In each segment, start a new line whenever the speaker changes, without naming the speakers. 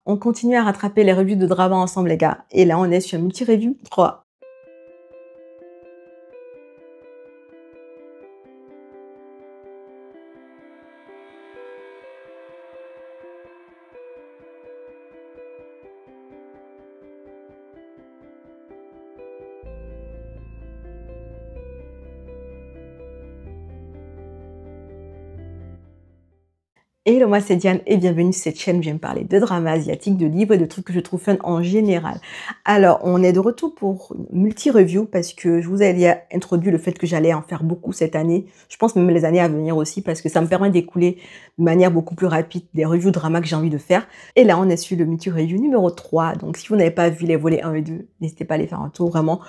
On continue à rattraper les revues de drama ensemble, les gars. Et là, on est sur Multi-Review 3. Hello, moi c'est Diane et bienvenue sur cette chaîne où j'aime parler de drama asiatique, de livres et de trucs que je trouve fun en général. Alors, on est de retour pour une multi-review parce que je vous avais introduit le fait que j'allais en faire beaucoup cette année. Je pense même les années à venir aussi parce que ça me permet d'écouler de manière beaucoup plus rapide des reviews drama que j'ai envie de faire. Et là, on est sur le multi-review numéro 3. Donc, si vous n'avez pas vu les volets 1 et 2, n'hésitez pas à aller faire un tour vraiment.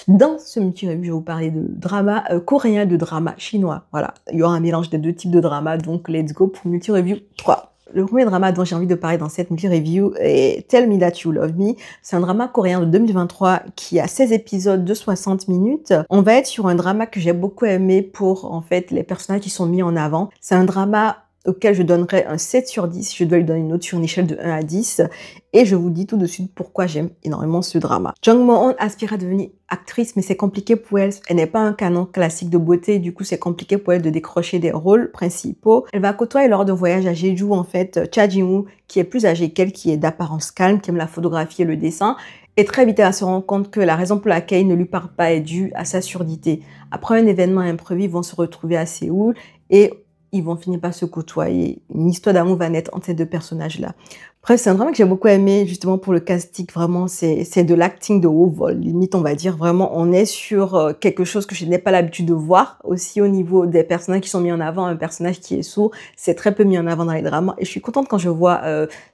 Dans ce multi-review, je vais vous parler de drama coréen, de drama chinois. Voilà, il y aura un mélange des deux types de drama. Donc, let's go pour multi-review 3. Le premier drama dont j'ai envie de parler dans cette multi-review est Tell Me That You Love Me. C'est un drama coréen de 2023 qui a 16 épisodes de 60 minutes. On va être sur un drama que j'ai beaucoup aimé pour, en fait, les personnages qui sont mis en avant. C'est un drama auquel je donnerais un 7 sur 10. Je dois lui donner une note sur une échelle de 1 à 10. Et je vous dis tout de suite pourquoi j'aime énormément ce drama. Jung Mo-on aspire à devenir actrice, mais c'est compliqué pour elle. Elle n'est pas un canon classique de beauté, du coup c'est compliqué pour elle de décrocher des rôles principaux. Elle va côtoyer lors d'un voyage à Jeju, en fait, Cha Ji-woo, qui est plus âgé qu'elle, qui est d'apparence calme, qui aime la photographie et le dessin. Et très vite, elle se rend compte que la raison pour laquelle il ne lui parle pas est due à sa surdité. Après un événement imprévu, ils vont se retrouver à Séoul et ils vont finir par se côtoyer. Une histoire d'amour va naître entre ces deux personnages-là. Bref, c'est un drama que j'ai beaucoup aimé, justement pour le casting. Vraiment, c'est de l'acting de haut vol. Limite, on va dire, vraiment, on est sur quelque chose que je n'ai pas l'habitude de voir. Aussi, au niveau des personnages qui sont mis en avant, un personnage qui est sourd, c'est très peu mis en avant dans les dramas. Et je suis contente quand je vois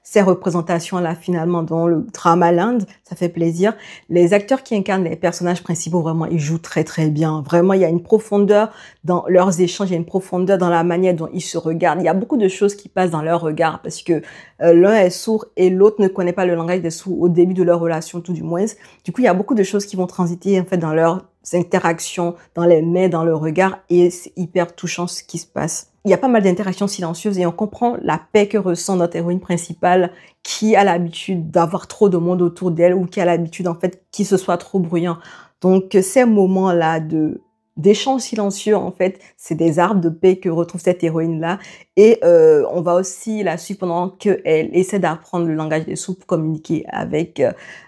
ces représentations-là, finalement, dans le drama land. Ça fait plaisir. Les acteurs qui incarnent les personnages principaux, vraiment, ils jouent très, très bien. Vraiment, il y a une profondeur dans leurs échanges, il y a une profondeur dans la manière dont ils se regardent. Il y a beaucoup de choses qui passent dans leur regard parce que l'un est sourd et l'autre ne connaît pas le langage des sourds au début de leur relation, tout du moins. Du coup, il y a beaucoup de choses qui vont transiter en fait dans leurs interactions, dans les mains, dans le regard, et c'est hyper touchant ce qui se passe. Il y a pas mal d'interactions silencieuses et on comprend la paix que ressent notre héroïne principale qui a l'habitude d'avoir trop de monde autour d'elle ou qui a l'habitude en fait qu'il se soit trop bruyant. Donc ces moments-là d'échanges silencieux, en fait, c'est des arbres de paix que retrouve cette héroïne-là. Et on va aussi la suivre pendant qu'elle essaie d'apprendre le langage des sourds pour communiquer avec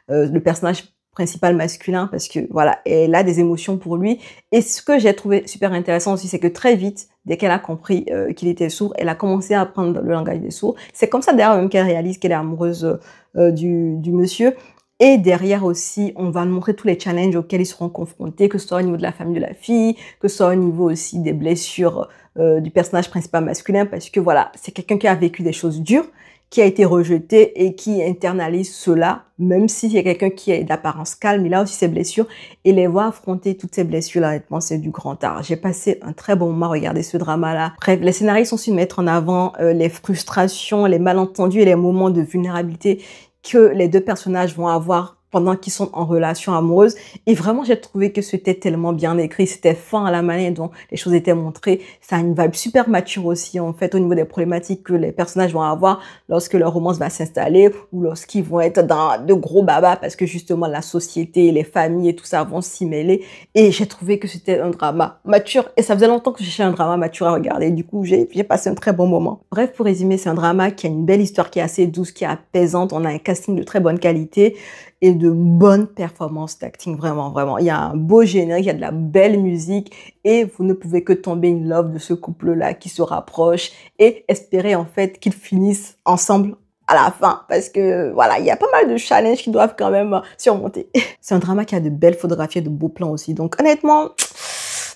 le personnage principal masculin parce que, voilà, elle a des émotions pour lui. Et ce que j'ai trouvé super intéressant aussi, c'est que très vite, dès qu'elle a compris qu'il était sourd, elle a commencé à apprendre le langage des sourds. C'est comme ça, d'ailleurs, même qu'elle réalise qu'elle est amoureuse du monsieur. Et derrière aussi, on va nous montrer tous les challenges auxquels ils seront confrontés, que ce soit au niveau de la famille de la fille, que ce soit au niveau aussi des blessures du personnage principal masculin, parce que voilà, c'est quelqu'un qui a vécu des choses dures, qui a été rejeté et qui internalise cela, même s'il y a quelqu'un qui est d'apparence calme, il a aussi ses blessures, et les voir affronter toutes ces blessures-là, honnêtement, c'est du grand art. J'ai passé un très bon moment à regarder ce drama-là. Bref, les scénaristes sont su mettre en avant les frustrations, les malentendus et les moments de vulnérabilité que les deux personnages vont avoir pendant qu'ils sont en relation amoureuse. Et vraiment, j'ai trouvé que c'était tellement bien écrit. C'était fin à la manière dont les choses étaient montrées. Ça a une vibe super mature aussi, en fait, au niveau des problématiques que les personnages vont avoir lorsque leur romance va s'installer ou lorsqu'ils vont être dans de gros babas parce que justement, la société, les familles et tout ça vont s'y mêler. Et j'ai trouvé que c'était un drama mature. Et ça faisait longtemps que je cherchais un drama mature à regarder. Du coup, j'ai passé un très bon moment. Bref, pour résumer, c'est un drama qui a une belle histoire, qui est assez douce, qui est apaisante. On a un casting de très bonne qualité et de bonnes performances d'acting, vraiment, vraiment. Il y a un beau générique, il y a de la belle musique et vous ne pouvez que tomber in love de ce couple-là qui se rapproche et espérer en fait qu'ils finissent ensemble à la fin parce que voilà, il y a pas mal de challenges qui doivent quand même surmonter. C'est un drama qui a de belles photographies et de beaux plans aussi. Donc honnêtement,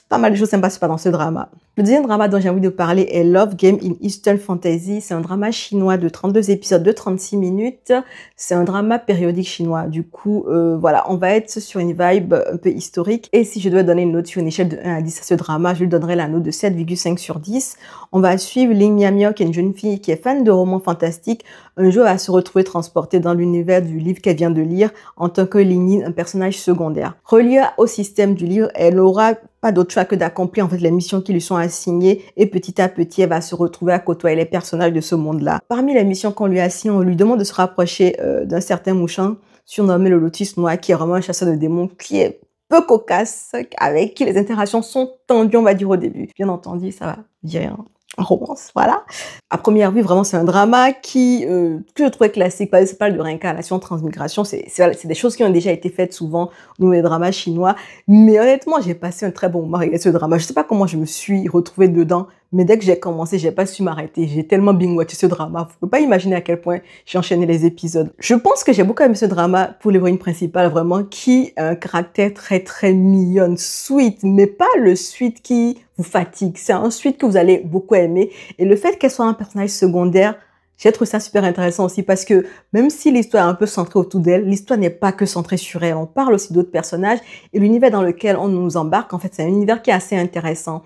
pas mal de choses sympas dans ce drama. Le deuxième drama dont j'ai envie de parler est Love Game in Eastern Fantasy. C'est un drama chinois de 32 épisodes de 36 minutes. C'est un drama périodique chinois. Du coup, voilà, on va être sur une vibe un peu historique. Et si je dois donner une note sur une échelle de 1 à 10 à ce drama, je lui donnerai la note de 7,5 sur 10. On va suivre Ling Miamio, qui est une jeune fille qui est fan de romans fantastiques. Un jour, elle va se retrouver transportée dans l'univers du livre qu'elle vient de lire en tant que Ling Yin, un personnage secondaire. Reliée au système du livre, elle aura pas d'autre choix que d'accomplir en fait les missions qui lui sont assignées et petit à petit, elle va se retrouver à côtoyer les personnages de ce monde-là. Parmi les missions qu'on lui assigne, on lui demande de se rapprocher d'un certain Mouchan, surnommé le Lotus Noir, qui est vraiment un chasseur de démons, qui est peu cocasse, avec qui les interactions sont tendues, on va dire, au début. Bien entendu, ça va dire un romance, voilà. À première vue, vraiment, c'est un drama que je trouvais classique. Ça parle de réincarnation, transmigration. C'est des choses qui ont déjà été faites souvent au niveau des dramas chinois. Mais honnêtement, j'ai passé un très bon moment avec ce drama. Je sais pas comment je me suis retrouvée dedans, mais dès que j'ai commencé, j'ai pas su m'arrêter. J'ai tellement binge-watché ce drama. Vous pouvez pas imaginer à quel point j'ai enchaîné les épisodes. Je pense que j'ai beaucoup aimé ce drama pour l'héroïne principale, vraiment, qui a un caractère très, très mignonne, sweet, mais pas le sweet qui vous fatigue. C'est un sweet que vous allez beaucoup aimer. Et le fait qu'elle soit un personnage secondaire, j'ai trouvé ça super intéressant aussi parce que même si l'histoire est un peu centrée autour d'elle, l'histoire n'est pas que centrée sur elle. On parle aussi d'autres personnages et l'univers dans lequel on nous embarque, en fait, c'est un univers qui est assez intéressant.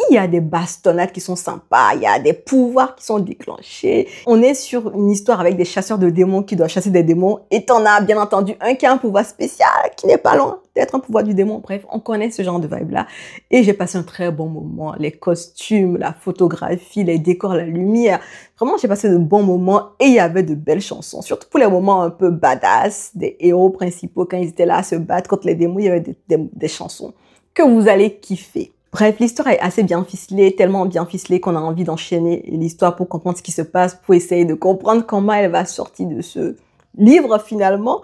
Il y a des bastonnades qui sont sympas, il y a des pouvoirs qui sont déclenchés. On est sur une histoire avec des chasseurs de démons qui doivent chasser des démons. Et t'en as bien entendu un qui a un pouvoir spécial, qui n'est pas loin d'être un pouvoir du démon. Bref, on connaît ce genre de vibe-là. Et j'ai passé un très bon moment. Les costumes, la photographie, les décors, la lumière. Vraiment, j'ai passé de bons moments et il y avait de belles chansons. Surtout pour les moments un peu badass des héros principaux. Quand ils étaient là à se battre contre les démons, il y avait des chansons que vous allez kiffer. Bref, l'histoire est assez bien ficelée, tellement bien ficelée qu'on a envie d'enchaîner l'histoire pour comprendre ce qui se passe, pour essayer de comprendre comment elle va sortir de ce livre finalement.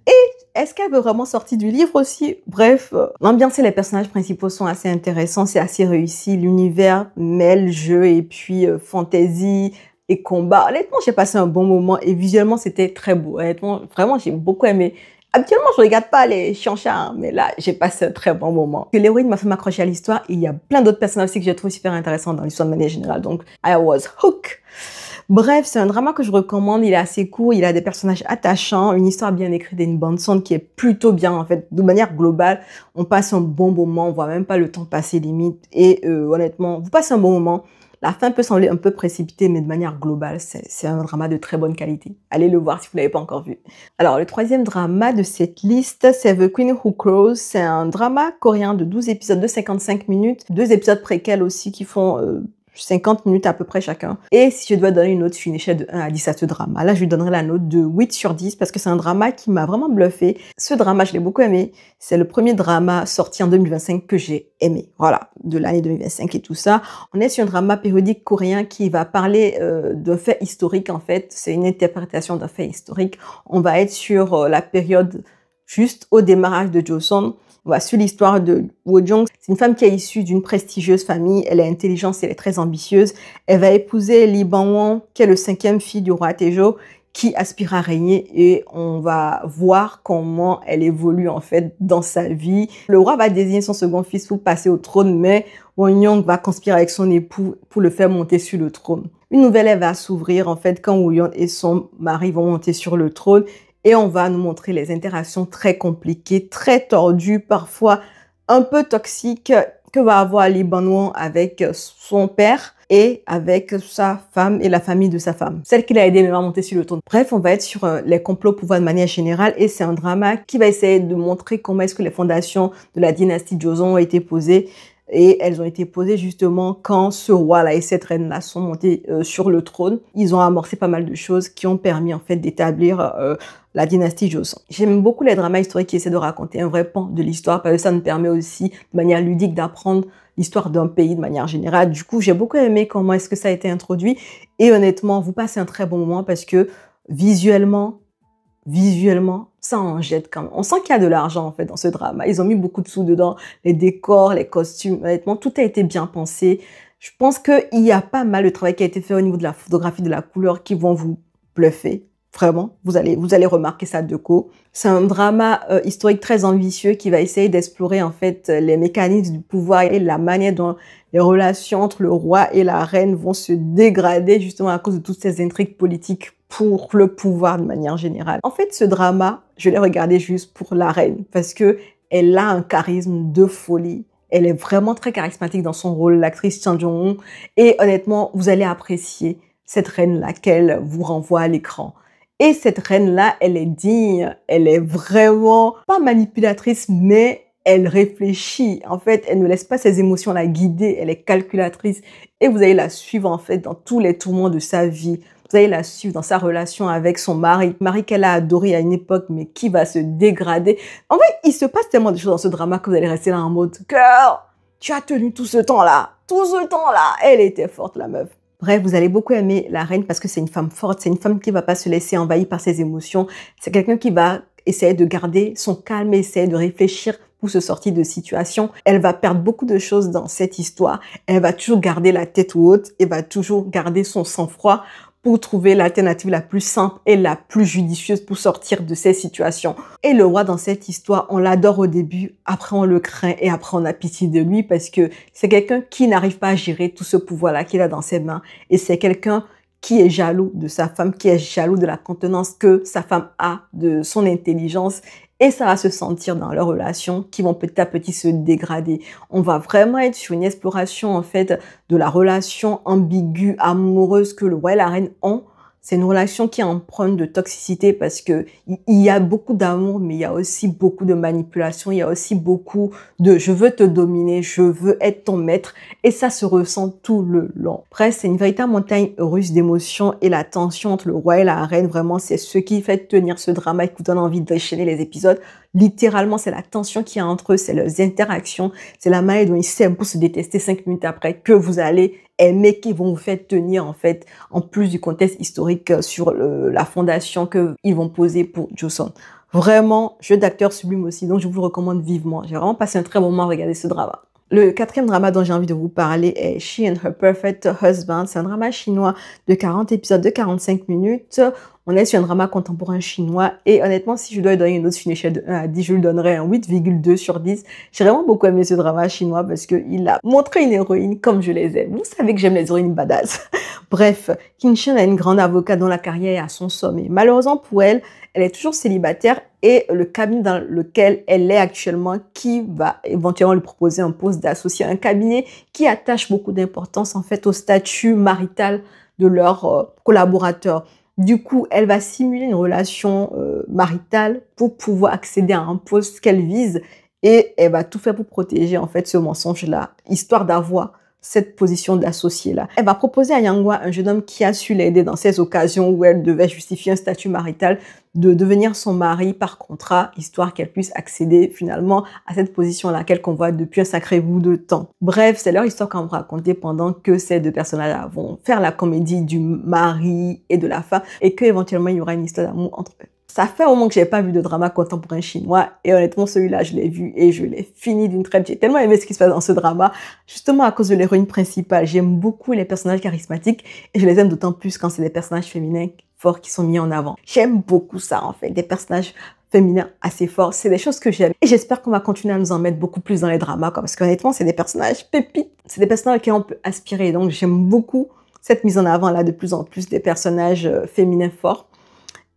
Et est-ce qu'elle veut vraiment sortir du livre aussi? Bref, l'ambiance et les personnages principaux sont assez intéressants, c'est assez réussi. L'univers mêle jeu et puis fantasy et combat. Honnêtement, j'ai passé un bon moment et visuellement, c'était très beau. Honnêtement, vraiment, j'ai beaucoup aimé. Habituellement, je regarde pas les chianchas, hein, mais là, j'ai passé un très bon moment. L'héroïne m'a fait m'accrocher à l'histoire et il y a plein d'autres personnages aussi que j'ai trouvé super intéressants dans l'histoire de manière générale. Donc, I was hooked. Bref, c'est un drama que je recommande. Il est assez court, il a des personnages attachants, une histoire bien écrite et une bande son qui est plutôt bien, en fait. De manière globale, on passe un bon moment, on voit même pas le temps passer limite. Et honnêtement, vous passez un bon moment. La fin peut sembler un peu précipitée, mais de manière globale, c'est un drama de très bonne qualité. Allez le voir si vous ne l'avez pas encore vu. Alors, le troisième drama de cette liste, c'est The Queen Who Crows. C'est un drama coréen de 12 épisodes de 55 minutes. 2 épisodes préquels aussi qui font 50 minutes à peu près chacun. Et si je dois donner une note sur une échelle de 1 à 10 à ce drama, là, je lui donnerai la note de 8 sur 10 parce que c'est un drama qui m'a vraiment bluffé. Ce drama, je l'ai beaucoup aimé. C'est le premier drama sorti en 2025 que j'ai aimé. Voilà, de l'année 2025 et tout ça. On est sur un drama périodique coréen qui va parler d'un fait historique, en fait. C'est une interprétation d'un fait historique. On va être sur la période juste au démarrage de Joseon. On va suivre l'histoire de Woo-jung. C'est une femme qui est issue d'une prestigieuse famille. Elle est intelligente, elle est très ambitieuse. Elle va épouser Lee Bang-won, qui est le 5e fils du roi Taejo, qui aspire à régner. Et on va voir comment elle évolue en fait dans sa vie. Le roi va désigner son second fils pour passer au trône, mais Woo-young va conspirer avec son époux pour le faire monter sur le trône. Une nouvelle ère va s'ouvrir en fait quand Woo-young et son mari vont monter sur le trône. Et on va nous montrer les interactions très compliquées, très tordues, parfois un peu toxiques que va avoir Lee Bang-won avec son père et avec sa femme et la famille de sa femme. Celle qui l'a aidé même à monter sur le trône. Bref, on va être sur les complots au pouvoir de manière générale et c'est un drama qui va essayer de montrer comment est-ce que les fondations de la dynastie Joseon ont été posées. Et elles ont été posées justement quand ce roi-là et cette reine-là sont montés sur le trône. Ils ont amorcé pas mal de choses qui ont permis en fait d'établir la dynastie Joseon. J'aime beaucoup les dramas historiques qui essaient de raconter un vrai pan de l'histoire parce que ça nous permet aussi de manière ludique d'apprendre l'histoire d'un pays de manière générale. Du coup, j'ai beaucoup aimé comment est-ce que ça a été introduit et honnêtement, vous passez un très bon moment parce que visuellement, ça en jette quand même. On sent qu'il y a de l'argent en fait dans ce drama. Ils ont mis beaucoup de sous dedans, les décors, les costumes, honnêtement, tout a été bien pensé. Je pense qu'il y a pas mal de travail qui a été fait au niveau de la photographie, de la couleur qui vont vous bluffer. Vraiment, vous allez remarquer ça de coup. C'est un drama historique très ambitieux qui va essayer d'explorer en fait les mécanismes du pouvoir et la manière dont les relations entre le roi et la reine vont se dégrader justement à cause de toutes ces intrigues politiques pour le pouvoir de manière générale. En fait, ce drama, je l'ai regardé juste pour la reine parce que elle a un charisme de folie. Elle est vraiment très charismatique dans son rôle, l'actrice Chang Jong-un. Et honnêtement, vous allez apprécier cette reine-là qu'elle vous renvoie à l'écran. Et cette reine-là, elle est digne, elle est vraiment pas manipulatrice, mais elle réfléchit. En fait, elle ne laisse pas ses émotions la guider. Elle est calculatrice. Et vous allez la suivre, en fait, dans tous les tourments de sa vie. Vous allez la suivre dans sa relation avec son mari qu'elle a adoré à une époque, mais qui va se dégrader. En fait, il se passe tellement de choses dans ce drama que vous allez rester là en mode « Girl, tu as tenu tout ce temps-là. Tout ce temps-là. Elle était forte, la meuf. » Bref, vous allez beaucoup aimer la reine parce que c'est une femme forte. C'est une femme qui va pas se laisser envahir par ses émotions. C'est quelqu'un qui va essayer de garder son calme, essayer de réfléchir pour se sortir de situation. Elle va perdre beaucoup de choses dans cette histoire. Elle va toujours garder la tête haute et va toujours garder son sang-froid pour trouver l'alternative la plus simple et la plus judicieuse pour sortir de ces situations. Et le roi dans cette histoire, on l'adore au début, après on le craint et après on a pitié de lui parce que c'est quelqu'un qui n'arrive pas à gérer tout ce pouvoir-là qu'il a dans ses mains. Et c'est quelqu'un qui est jaloux de sa femme, qui est jaloux de la contenance que sa femme a, de son intelligence. Et ça va se sentir dans leurs relations qui vont petit à petit se dégrader. On va vraiment être sur une exploration, en fait, de la relation ambiguë, amoureuse que le roi et la reine ont. C'est une relation qui est empreinte de toxicité parce que il y a beaucoup d'amour, mais il y a aussi beaucoup de manipulation. Il y a aussi beaucoup de « je veux te dominer, je veux être ton maître ». Et ça se ressent tout le long. Après, c'est une véritable montagne russe d'émotions et la tension entre le roi et la reine, vraiment, c'est ce qui fait tenir ce drama et qui vous donne envie d'enchaîner les épisodes. Littéralement, c'est la tension qu'il y a entre eux, c'est leurs interactions, c'est la manière dont ils s'aiment pour se détester 5 minutes après que vous allez aimer, qui vont vous faire tenir, en fait, en plus du contexte historique sur la fondation qu'ils vont poser pour Joseon. Vraiment, jeu d'acteur sublime aussi, donc je vous le recommande vivement. J'ai vraiment passé un très bon moment à regarder ce drama. Le quatrième drama dont j'ai envie de vous parler est She and Her Perfect Husband. C'est un drama chinois de 40 épisodes de 45 minutes. On est sur un drama contemporain chinois et honnêtement, si je dois lui donner une note sur une échelle de 1 à 10, je lui donnerais un 8,2 sur 10. J'ai vraiment beaucoup aimé ce drama chinois parce qu'il a montré une héroïne comme je les aime. Vous savez que j'aime les héroïnes badass. Bref, Kim Shen a une grande avocate dont la carrière est à son sommet. Malheureusement pour elle, elle est toujours célibataire et le cabinet dans lequel elle est actuellement qui va éventuellement lui proposer un poste d'associé, un cabinet qui attache beaucoup d'importance en fait au statut marital de leurs collaborateurs. Du coup, elle va simuler une relation maritale pour pouvoir accéder à un poste qu'elle vise et elle va tout faire pour protéger en fait ce mensonge-là, histoire d'avoir cette position d'associé-là. Elle va proposer à Yanghwa, un jeune homme qui a su l'aider dans ces occasions où elle devait justifier un statut marital, de devenir son mari par contrat, histoire qu'elle puisse accéder finalement à cette position-là qu'elle convoit depuis un sacré bout de temps. Bref, c'est leur histoire qu'on va raconter pendant que ces deux personnages vont faire la comédie du mari et de la femme et qu'éventuellement il y aura une histoire d'amour entre eux. Ça fait un moment que j'ai pas vu de drama contemporain chinois et honnêtement celui-là je l'ai vu et je l'ai fini d'une traite. J'ai tellement aimé ce qui se passe dans ce drama, justement à cause de l'héroïne principale. J'aime beaucoup les personnages charismatiques et je les aime d'autant plus quand c'est des personnages féminins forts qui sont mis en avant. J'aime beaucoup ça en fait, des personnages féminins assez forts. C'est des choses que j'aime et j'espère qu'on va continuer à nous en mettre beaucoup plus dans les dramas parce qu'honnêtement c'est des personnages pépites, c'est des personnages auxquels on peut aspirer. Donc j'aime beaucoup cette mise en avant là de plus en plus des personnages féminins forts.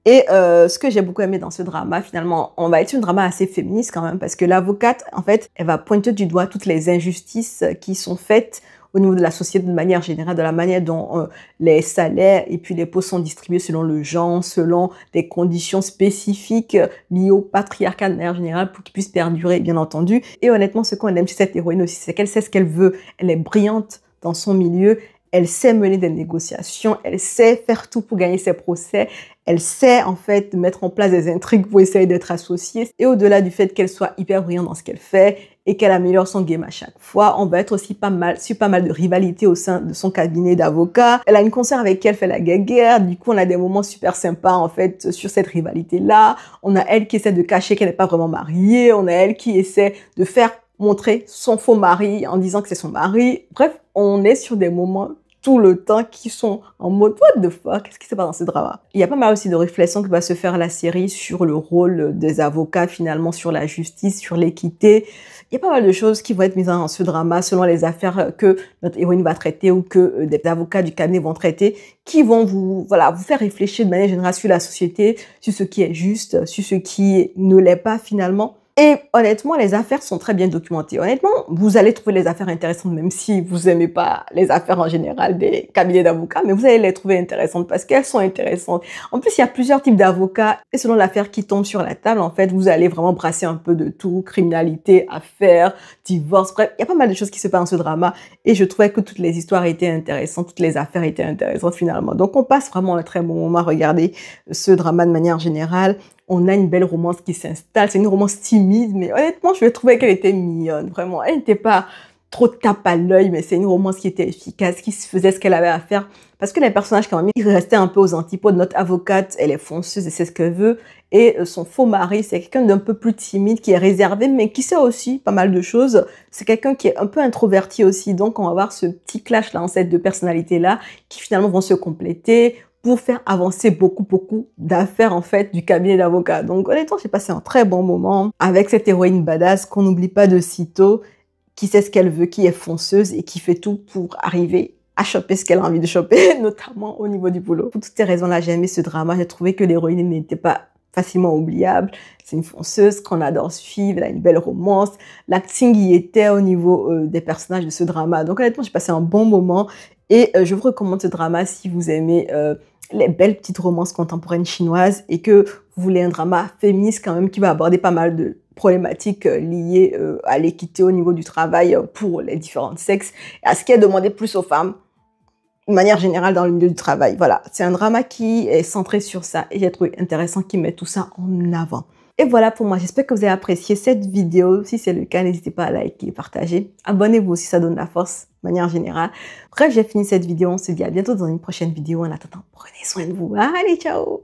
Et ce que j'ai beaucoup aimé dans ce drama, finalement, on va être sur un drama assez féministe quand même, parce que l'avocate, en fait, elle va pointer du doigt toutes les injustices qui sont faites au niveau de la société de manière générale, de la manière dont les salaires et puis les postes sont distribués selon le genre, selon des conditions spécifiques liées au patriarcat de manière générale pour qu'ils puissent perdurer, bien entendu. Et honnêtement, ce qu'on aime chez cette héroïne aussi, c'est qu'elle sait ce qu'elle veut. Elle est brillante dans son milieu. Elle sait mener des négociations, elle sait faire tout pour gagner ses procès, elle sait en fait mettre en place des intrigues pour essayer d'être associée. Et au-delà du fait qu'elle soit hyper brillante dans ce qu'elle fait et qu'elle améliore son game à chaque fois, on va être aussi pas mal de rivalité au sein de son cabinet d'avocats. Elle a une consoeur avec qui elle fait la guerre, du coup on a des moments super sympas en fait sur cette rivalité-là. On a elle qui essaie de cacher qu'elle n'est pas vraiment mariée, on a elle qui essaie de faire montrer son faux mari en disant que c'est son mari. Bref, on est sur des moments tout le temps qui sont en mode what the fuck, qu'est-ce qui se passe dans ce drama? Il y a pas mal aussi de réflexions que va se faire la série sur le rôle des avocats finalement, sur la justice, sur l'équité. Il y a pas mal de choses qui vont être mises dans ce drama selon les affaires que notre héroïne va traiter ou que des avocats du cabinet vont traiter, qui vont vous faire réfléchir de manière générale sur la société, sur ce qui est juste, sur ce qui ne l'est pas finalement. Et honnêtement, les affaires sont très bien documentées. Honnêtement, vous allez trouver les affaires intéressantes, même si vous n'aimez pas les affaires en général des cabinets d'avocats, mais vous allez les trouver intéressantes parce qu'elles sont intéressantes. En plus, il y a plusieurs types d'avocats et selon l'affaire qui tombe sur la table, en fait, vous allez vraiment brasser un peu de tout, criminalité, affaires, divorce, bref, il y a pas mal de choses qui se passent dans ce drama et je trouvais que toutes les histoires étaient intéressantes, toutes les affaires étaient intéressantes finalement. Donc, on passe vraiment un très bon moment à regarder ce drama de manière générale. On a une belle romance qui s'installe. C'est une romance timide, mais honnêtement, je trouvais qu'elle était mignonne, vraiment. Elle n'était pas trop tape à l'œil, mais c'est une romance qui était efficace, qui faisait ce qu'elle avait à faire. Parce que les personnages, quand même, ils restaient un peu aux antipodes. Notre avocate, elle est fonceuse et c'est ce qu'elle veut. Et son faux mari, c'est quelqu'un d'un peu plus timide, qui est réservé, mais qui sait aussi pas mal de choses. C'est quelqu'un qui est un peu introverti aussi. Donc, on va avoir ce petit clash-là, en ces deux personnalités-là, qui finalement vont se compléter pour faire avancer beaucoup d'affaires, en fait, du cabinet d'avocats. Donc, honnêtement, j'ai passé un très bon moment avec cette héroïne badass qu'on n'oublie pas de sitôt, qui sait ce qu'elle veut, qui est fonceuse et qui fait tout pour arriver à choper ce qu'elle a envie de choper, notamment au niveau du boulot. Pour toutes ces raisons-là, j'ai aimé ce drama. J'ai trouvé que l'héroïne n'était pas facilement oubliable. C'est une fonceuse qu'on adore suivre, elle a une belle romance. L'acting y était au niveau des personnages de ce drama. Donc honnêtement, j'ai passé un bon moment et je vous recommande ce drama si vous aimez les belles petites romances contemporaines chinoises et que vous voulez un drama féministe quand même qui va aborder pas mal de problématiques liées à l'équité au niveau du travail pour les différents sexes et à ce qui est demandé plus aux femmes de manière générale dans le milieu du travail. Voilà, c'est un drama qui est centré sur ça et j'ai trouvé intéressant qu'il mette tout ça en avant. Et voilà pour moi, j'espère que vous avez apprécié cette vidéo. Si c'est le cas, n'hésitez pas à liker et partager. Abonnez-vous aussi, ça donne la force de manière générale. Bref, j'ai fini cette vidéo, on se dit à bientôt dans une prochaine vidéo. En attendant, prenez soin de vous. Allez, ciao!